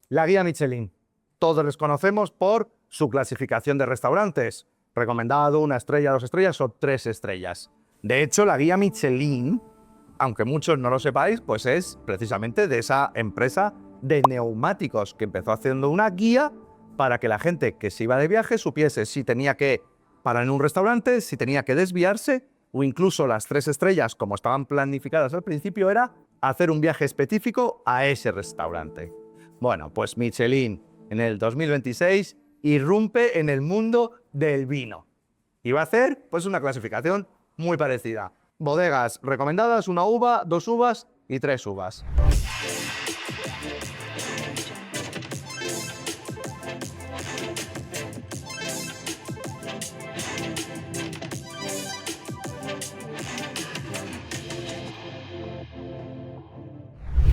La guía Michelin. Todos les conocemos por su clasificación de restaurantes. Recomendado, 1 estrella, 2 estrellas o 3 estrellas. De hecho, la guía Michelin, aunque muchos no lo sepáis, pues es precisamente de esa empresa de neumáticos que empezó haciendo una guía para que la gente que se iba de viaje supiese si tenía que parar en un restaurante, si tenía que desviarse, o incluso las 3 estrellas, como estaban planificadas al principio, era hacer un viaje específico a ese restaurante. Bueno, pues Michelin en el 2026 irrumpe en el mundo del vino. Y va a hacer pues una clasificación muy parecida. Bodegas recomendadas, 1 uva, 2 uvas y 3 uvas.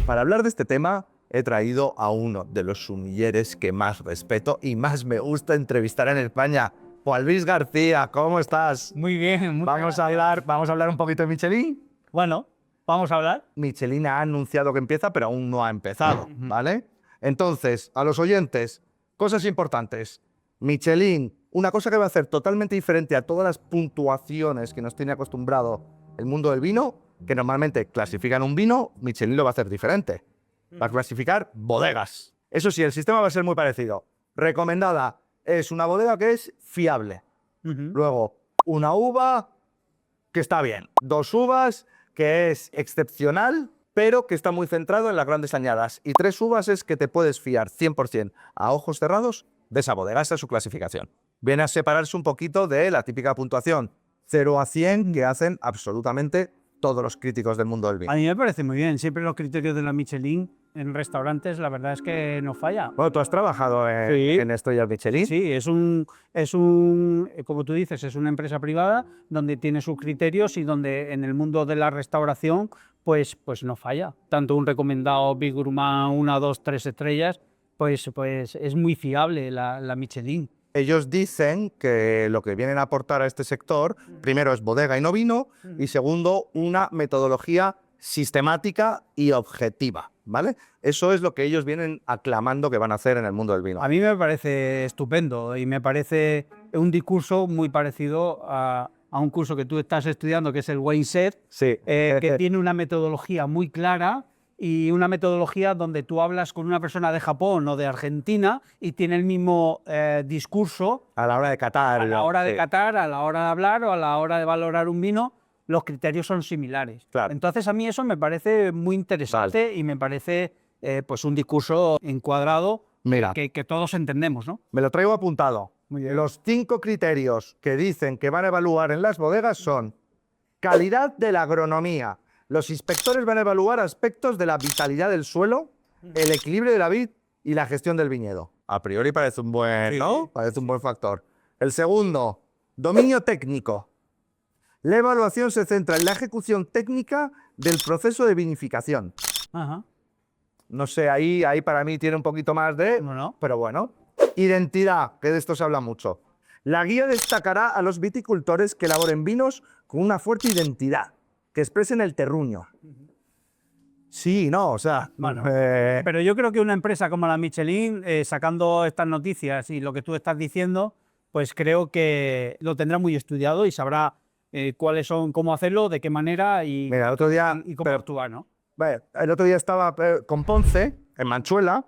Para hablar de este tema, he traído a uno de los sumilleres que más respeto y más me gusta entrevistar en España. Juan Luis García, ¿cómo estás? Muy bien. Vamos a hablar un poquito de Michelin. Bueno, vamos a hablar. Michelin ha anunciado que empieza, pero aún no ha empezado, ¿vale? Entonces, a los oyentes, cosas importantes. Michelin, una cosa que va a hacer totalmente diferente a todas las puntuaciones que nos tiene acostumbrado el mundo del vino, que normalmente clasifican un vino, Michelin lo va a hacer diferente. Va a clasificar bodegas. Eso sí, el sistema va a ser muy parecido. Recomendada es una bodega que es fiable. Luego, 1 uva que está bien. 2 uvas que es excepcional, pero que está muy centrado en las grandes añadas. Y 3 uvas es que te puedes fiar 100% a ojos cerrados de esa bodega. Esa es su clasificación. Viene a separarse un poquito de la típica puntuación 0 a 100 que hacen absolutamente todos los críticos del mundo del vino. A mí me parece muy bien. Siempre los criterios de la Michelin en restaurantes, la verdad es que no falla. Bueno, tú has trabajado en estrellas Michelin. Sí, como tú dices, es una empresa privada donde tiene sus criterios y donde en el mundo de la restauración, pues no falla. Tanto un recomendado Big Gourmand, 1, 2, 3 estrellas, pues es muy fiable la Michelin. Ellos dicen que lo que vienen a aportar a este sector, primero es bodega y no vino, y segundo, una metodología sistemática y objetiva, ¿vale? Eso es lo que ellos vienen aclamando que van a hacer en el mundo del vino. A mí me parece estupendo y me parece un discurso muy parecido a un curso que tú estás estudiando, que es el WineSet, Sí. que tiene una metodología muy clara y una metodología donde tú hablas con una persona de Japón o de Argentina y tiene el mismo discurso A la hora de catar. a la hora de sí. catar, a la hora de hablar o a la hora de valorar un vino. Los criterios son similares. Claro. Entonces a mí eso me parece muy interesante y me parece pues un discurso encuadrado. Mira. Que todos entendemos, ¿no? Me lo traigo apuntado. Muy bien. Los 5 criterios que dicen que van a evaluar en las bodegas son calidad de la agronomía. Los inspectores van a evaluar aspectos de la vitalidad del suelo, el equilibrio de la vid y la gestión del viñedo. A priori parece un buen, ¿no? Parece un buen factor. El segundo, dominio técnico. La evaluación se centra en la ejecución técnica del proceso de vinificación. Ajá. No sé, ahí para mí tiene un poquito más de... No. Pero bueno. Identidad, que de esto se habla mucho. La guía destacará a los viticultores que elaboren vinos con una fuerte identidad, que expresen el terruño. Sí, no, o sea... Bueno, pero yo creo que una empresa como la Michelin, sacando estas noticias y lo que tú estás diciendo, pues creo que lo tendrá muy estudiado y sabrá cuáles son, cómo hacerlo, de qué manera y, Mira, el otro día... y cómo actuar, ¿no? El otro día estaba con Ponce, en Manchuela,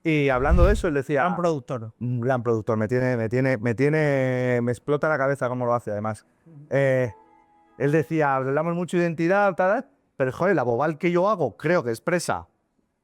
y hablando de eso, él decía... Gran productor. Un gran productor, me explota la cabeza cómo lo hace, además. Él decía, hablamos mucho de identidad, tal, pero joder, la bobal que yo hago creo que expresa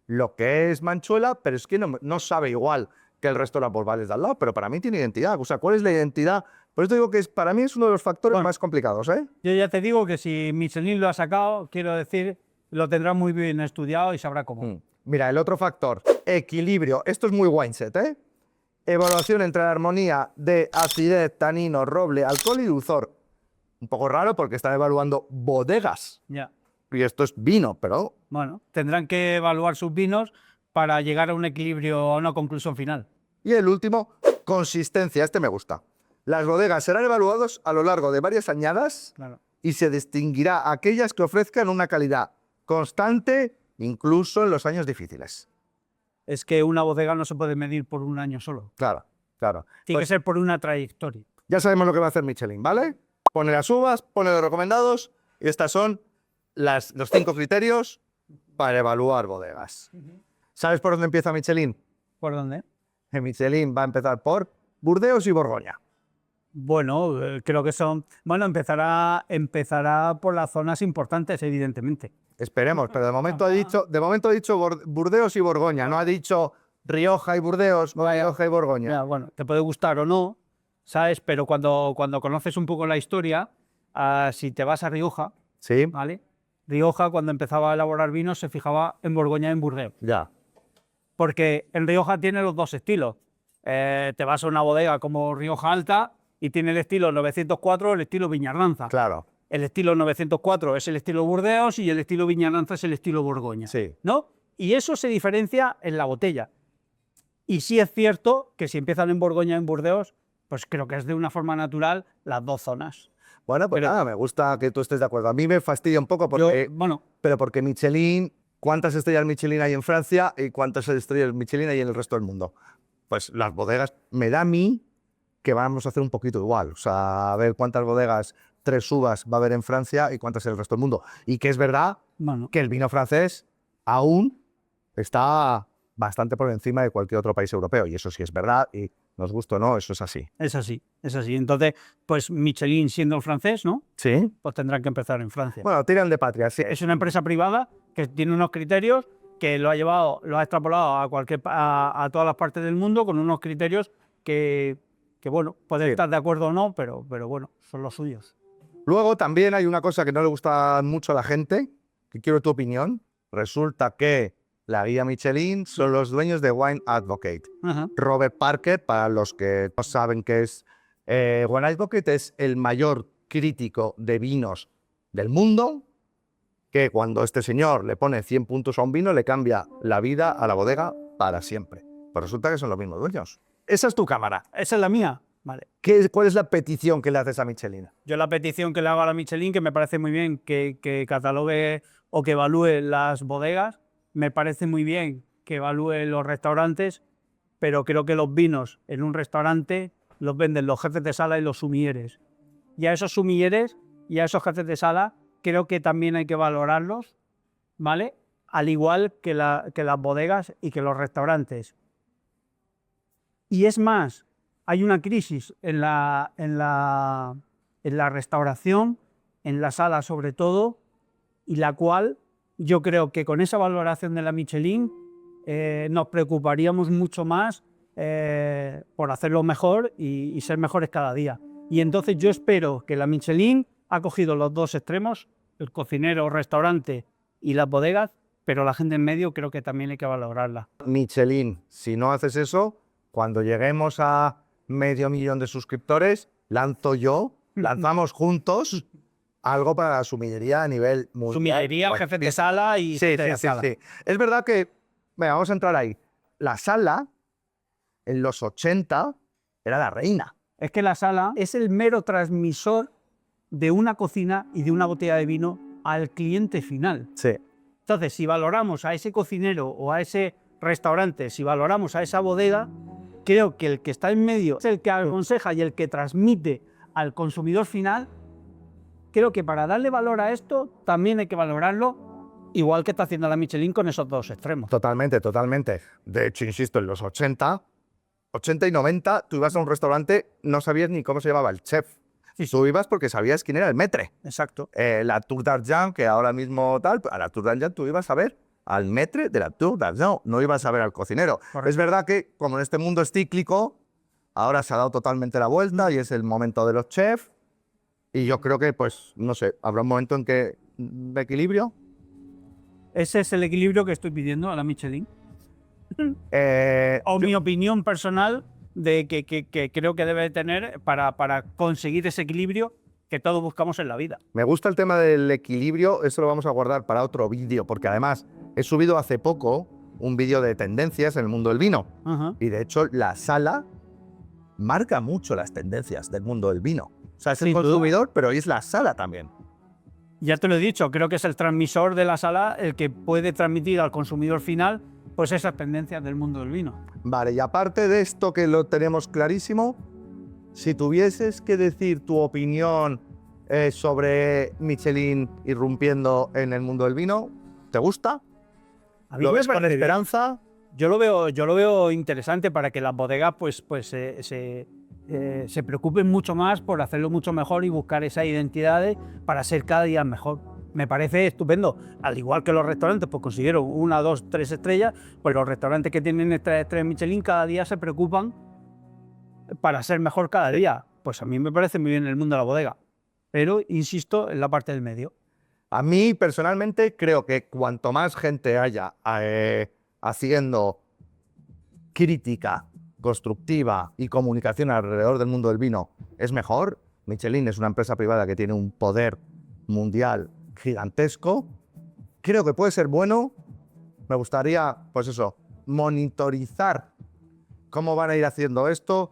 lo que es Manchuela, pero es que no sabe igual que el resto de las bobales de al lado, pero para mí tiene identidad. O sea, ¿cuál es la identidad? Por eso digo que para mí es uno de los factores más complicados, ¿eh? Yo ya te digo que si Michelin lo ha sacado, quiero decir, lo tendrá muy bien estudiado y sabrá cómo. Mira, el otro factor, equilibrio. Esto es muy WineSet, ¿eh? Evaluación entre la armonía de acidez, tanino, roble, alcohol y dulzor. Un poco raro porque están evaluando bodegas. Ya. Y esto es vino, pero... Bueno, tendrán que evaluar sus vinos para llegar a un equilibrio, a una conclusión final. Y el último, consistencia. Este me gusta. Las bodegas serán evaluadas a lo largo de varias añadas y se distinguirá aquellas que ofrezcan una calidad constante, incluso en los años difíciles. es que una bodega no se puede medir por un año solo. Claro, claro. Tiene Pues que ser por una trayectoria. ya sabemos lo que va a hacer Michelin, ¿vale? Pone las uvas, pone los recomendados y estas son los 5 criterios para evaluar bodegas. ¿Sabes por dónde empieza Michelin? ¿Por dónde? Michelin va a empezar por Burdeos y Borgoña. Bueno, creo que son... Bueno, empezará por las zonas importantes, evidentemente. Esperemos, pero de momento ha dicho Burdeos y Borgoña, no ha dicho Rioja y Burdeos, Rioja y Borgoña. Ya, bueno, te puede gustar o no, ¿sabes? Pero cuando conoces un poco la historia, si te vas a Rioja, Sí, ¿vale? Rioja, cuando empezaba a elaborar vinos, se fijaba en Borgoña y en Burdeos. ya. Porque en Rioja tiene los dos estilos. Te vas a una bodega como Rioja Alta y tiene el estilo 904, el estilo Viñarlanza. Claro, El estilo 904 es el estilo Burdeos y el estilo Viñarlanza es el estilo Borgoña. sí. ¿No? Y eso se diferencia en la botella. Y sí es cierto que si empiezan en Borgoña y en Burdeos, pues creo que es de una forma natural las dos zonas. Bueno, pues Pero- nada, me gusta que tú estés de acuerdo. A mí me fastidia un poco porque, Bueno, pero porque Michelin, ¿cuántas estrellas Michelin hay en Francia y cuántas estrellas Michelin hay en el resto del mundo? Pues las bodegas, me da a mí que vamos a hacer un poquito igual. O sea, a ver cuántas bodegas, 3 uvas va a haber en Francia y cuántas en el resto del mundo. Y que es verdad bueno. que el vino francés aún está bastante por encima de cualquier otro país europeo. Y eso sí es verdad y nos gusta o no, eso es así. Es así, es así. Entonces, pues Michelin siendo francés, ¿no? Sí. Pues tendrán que empezar en Francia. Bueno, tiran de patria, sí. Es una empresa privada que tiene unos criterios que lo ha extrapolado a todas las partes del mundo con unos criterios que bueno, puede Sí. estar de acuerdo o no, pero bueno, son los suyos. Luego también hay una cosa que no le gusta mucho a la gente, que quiero tu opinión. Resulta que la guía Michelin son los dueños de Wine Advocate. Ajá. Robert Parker, para los que no saben qué es, Wine Advocate es el mayor crítico de vinos del mundo, que cuando este señor le pone 100 puntos a un vino, le cambia la vida a la bodega para siempre. Pues resulta que son los mismos dueños. Esa es tu cámara. Esa es la mía. Vale. ¿Cuál es la petición que le haces a Michelin? Yo la petición que le hago a la Michelin, que me parece muy bien que catalogue o que evalúe las bodegas, me parece muy bien que evalúe los restaurantes, pero creo que los vinos en un restaurante los venden los jefes de sala y los sumilleres. Y a esos sumilleres y a esos jefes de sala creo que también hay que valorarlos, ¿vale? Al igual que las bodegas y que los restaurantes. Y es más, hay una crisis en la restauración, en la sala sobre todo, y la cual yo creo que con esa valoración de la Michelin nos preocuparíamos mucho más por hacerlo mejor y ser mejores cada día. Y entonces yo espero que la Michelin ha cogido los dos extremos, el cocinero, restaurante y las bodegas, pero la gente en medio creo que también hay que valorarla. Michelin, si no haces eso, cuando lleguemos a 500.000 de suscriptores, lanzamos juntos algo para la sumillería a nivel mundial. Sumillería, Bueno, jefes de sala y sí, gente de sí, sí, sala. sí. Es verdad que, venga, vamos a entrar ahí. La sala, en los 80, era la reina. Es que la sala es el mero transmisor de una cocina y de una botella de vino al cliente final. Sí. Entonces, si valoramos a ese cocinero o a ese restaurante, si valoramos a esa bodega, creo que el que está en medio es el que aconseja y el que transmite al consumidor final. Creo que para darle valor a esto también hay que valorarlo igual que está haciendo la Michelin con esos dos extremos. Totalmente, totalmente. De hecho, insisto, en los 80 y 90, tú ibas a un restaurante, no sabías ni cómo se llamaba el chef. Sí, sí. Tú ibas porque sabías quién era el maître. Exacto. La Tour d'Argent, que ahora mismo tal, a la Tour d'Argent tú ibas a ver al maître de la Tour d'Argent, no ibas a ver al cocinero. Correcto. Es verdad que, como en este mundo es cíclico, ahora se ha dado totalmente la vuelta y es el momento de los chefs. Y yo creo que, pues, no sé, habrá un momento en que de equilibrio. Ese es el equilibrio que estoy pidiendo a la Michelin. O mi opinión personal de que creo que debe tener para conseguir ese equilibrio que todos buscamos en la vida. Me gusta el tema del equilibrio, eso lo vamos a guardar para otro vídeo, porque además he subido hace poco un vídeo de tendencias en el mundo del vino. Ajá. Y de hecho, la sala marca mucho las tendencias del mundo del vino. O sea, es el Sin duda. consumidor, pero es la sala también. Ya te lo he dicho, creo que es el transmisor de la sala el que puede transmitir al consumidor final pues esas tendencias del mundo del vino. Vale, y aparte de esto que lo tenemos clarísimo, si tuvieses que decir tu opinión sobre Michelin irrumpiendo en el mundo del vino, ¿te gusta? A mí ¿Lo me ves con parece bien. esperanza? Yo lo veo interesante para que las bodegas se preocupen mucho más por hacerlo mucho mejor y buscar esas identidades para ser cada día mejor. Me parece estupendo. Al igual que los restaurantes, pues consiguieron 1, 2, 3 estrellas, pues los restaurantes que tienen 3 estrellas Michelin cada día se preocupan para ser mejor cada día. Pues a mí me parece muy bien el mundo de la bodega. Pero, insisto, en la parte del medio. A mí, personalmente, creo que cuanto más gente haya haciendo crítica constructiva y comunicación alrededor del mundo del vino, es mejor. Michelin es una empresa privada que tiene un poder mundial gigantesco. Creo que puede ser bueno. Me gustaría, pues eso, monitorizar cómo van a ir haciendo esto.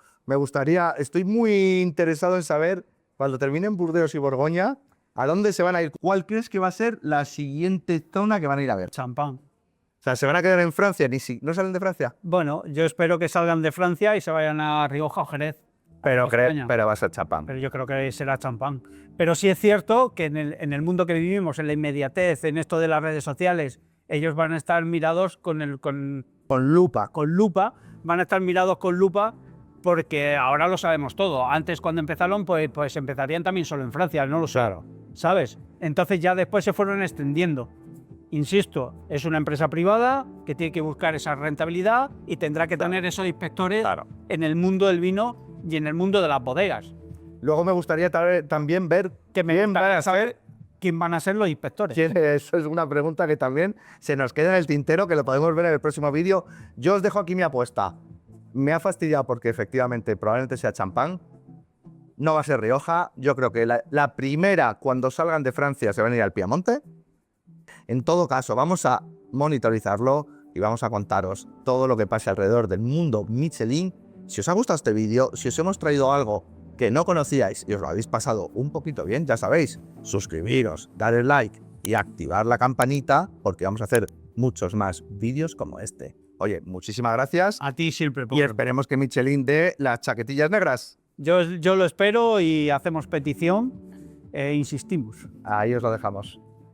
Estoy muy interesado en saber, cuando terminen Burdeos y Borgoña, a dónde se van a ir. ¿Cuál crees que va a ser la siguiente zona que van a ir a ver? Champán. O sea, ¿se van a quedar en Francia? ¿No salen de Francia? Bueno, yo espero que salgan de Francia y se vayan a Rioja o Jerez. Pero España. va a ser champán. Pero yo creo que será champán. Pero sí es cierto que en el mundo que vivimos, en la inmediatez, en esto de las redes sociales, ellos van a estar mirados con lupa. Con lupa, van a estar mirados con lupa porque ahora lo sabemos todo. Antes, cuando empezaron, pues empezarían también solo en Francia, no lo sé. Claro. ¿Sabes? Entonces ya después se fueron extendiendo. Insisto, es una empresa privada que tiene que buscar esa rentabilidad y tendrá que tener esos inspectores en el mundo del vino y en el mundo de las bodegas. Luego me gustaría también ver saber quién van a ser los inspectores. Eso es una pregunta que también se nos queda en el tintero, que lo podemos ver en el próximo vídeo. Yo os dejo aquí mi apuesta. Me ha fastidiado porque efectivamente probablemente sea champán. No va a ser Rioja. Yo creo que la primera, cuando salgan de Francia, se van a ir al Piamonte. En todo caso, vamos a monitorizarlo y vamos a contaros todo lo que pase alrededor del mundo Michelin. Si os ha gustado este vídeo, si os hemos traído algo que no conocíais y os lo habéis pasado un poquito bien, ya sabéis, suscribiros, darle like y activar la campanita, porque vamos a hacer muchos más vídeos como este. Oye, muchísimas gracias. A ti siempre. Y esperemos que Michelin dé las chaquetillas negras. Yo lo espero y hacemos petición e insistimos. Ahí os lo dejamos.